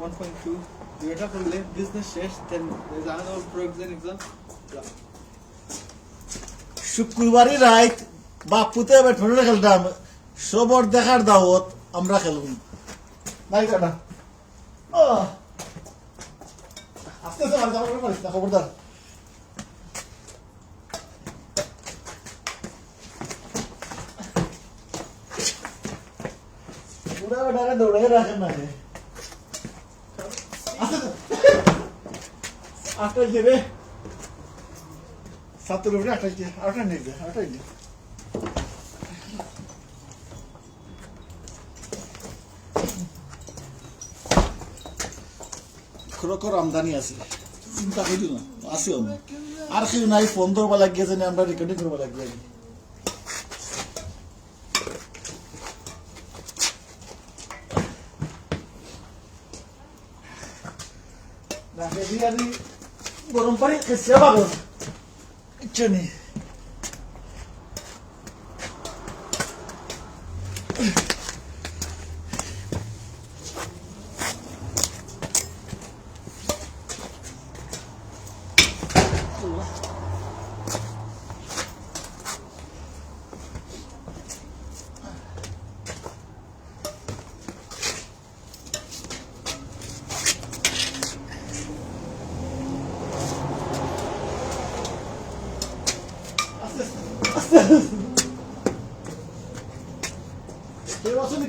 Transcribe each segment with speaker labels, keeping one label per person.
Speaker 1: 1.2 দুইটা করলে বিজনেস শেষ দেন জানা প্রয়োজন এক্সাম
Speaker 2: শুক্রবারই রাত বাপুতে ব্যাটমিন্টন খেলতাম সবর দেখার দাওয়াত আমরা খেলুন নাই কাটা আস্তে আস্তে মারি যাবার পারিস না খবরদার পুরা বেটারে দৌড়ে রাখেন না আটটা রে সাতের উপরে আটটা নিয়ে যায় আটটাই নিয়ে খরকর আমদানি আছে চিন্তা করি না আছে আর কেউ নাই ফোন ধরবা লাগিয়ে জানি আমরা রেকর্ডিং করবা লাগিয়ে গরম পানি খেয়ে পাবো ইচ্ছে নেই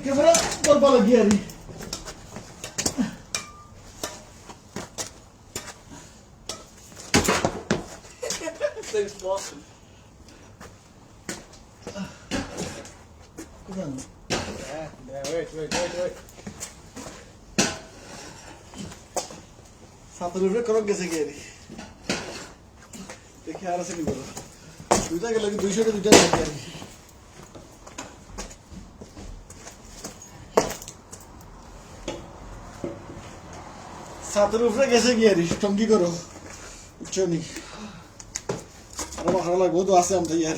Speaker 2: ক্যামেরা করবা লাগিয়ে আরি সাতের উপরে করক গেছে গিয়ে দেখি আর আছে নি করো দুইটা গেলে 200 দুইটা লাগে আর সাতের উপরে গেছে গিয়ে রি টঙ্গি করো চনি আরো ভালো লাগবে তো আছে আমতে ইয়ার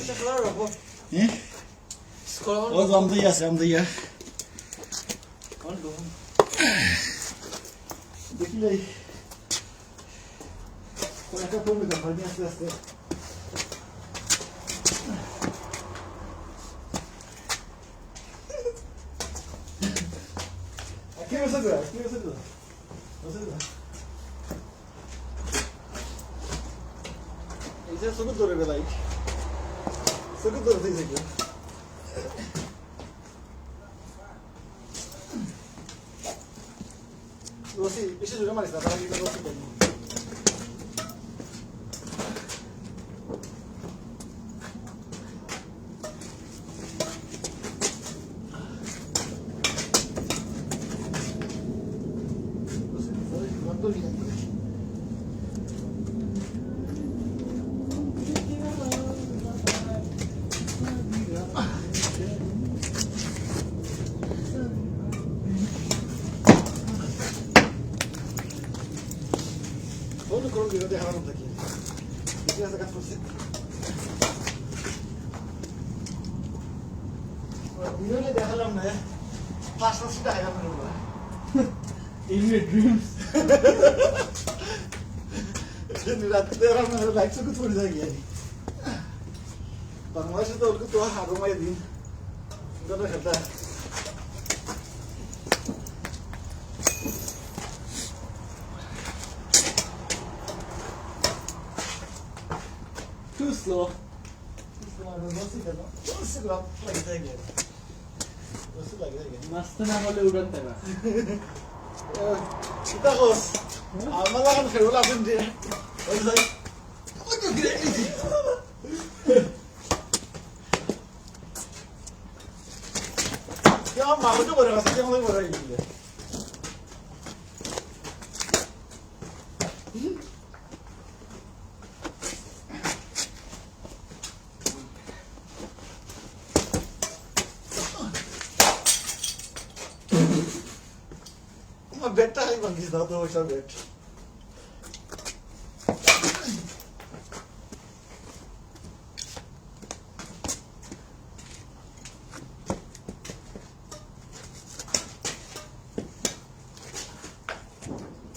Speaker 2: হ্যাঁ ও তো আমতে আছে আমতে ইয়ার দেখলে কোন একটা প্রবলেম হয় নি আস্তে আস্তে কি হয়েছে তো 이제 속은 노래가 나이 속은 노래 되게 생겨 로시 이시 조금만 있어 나 이거 로시 되니 오늘 그런 게 어디 하나 없다 기. 이제서 같이 볼세. 이런에 대하려면 파스타 시다 해야 하는 거야. In your dreams. 근데 रात तेरा मेरा लाइक से कुछ थोड़ी जाएगी यानी. बांग्लादेश तो उनको तो हारों में दिन. उनका तो करता है. Too slow.
Speaker 1: मस्त ना बोले उड़न तेरा
Speaker 2: kita kos malah kan खेळूला आपण जे या मागं तो बरं असं त्यामुळे बरं आहे बेटा है बंगी ना तो वैसा बेट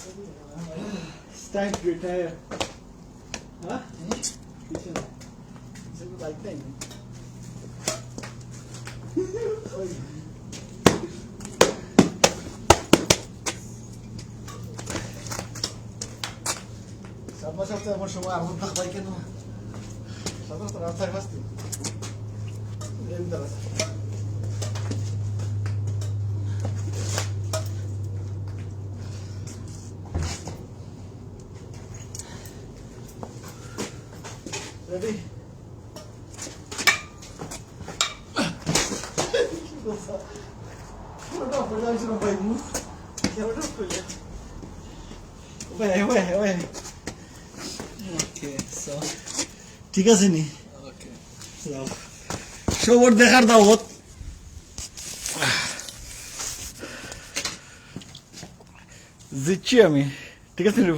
Speaker 2: It's time to retire. Huh? Like that. সামনে সপ্তাহে আমার সময় আর মধ্যে পাই কেন সাধারণত রাস্তায় ফাঁসতে Ready?
Speaker 1: Okay, so
Speaker 2: ঠিক আছে নি
Speaker 1: okay.
Speaker 2: সবর দেখার দাওয়াত জিতছি আমি ঠিক আছে নি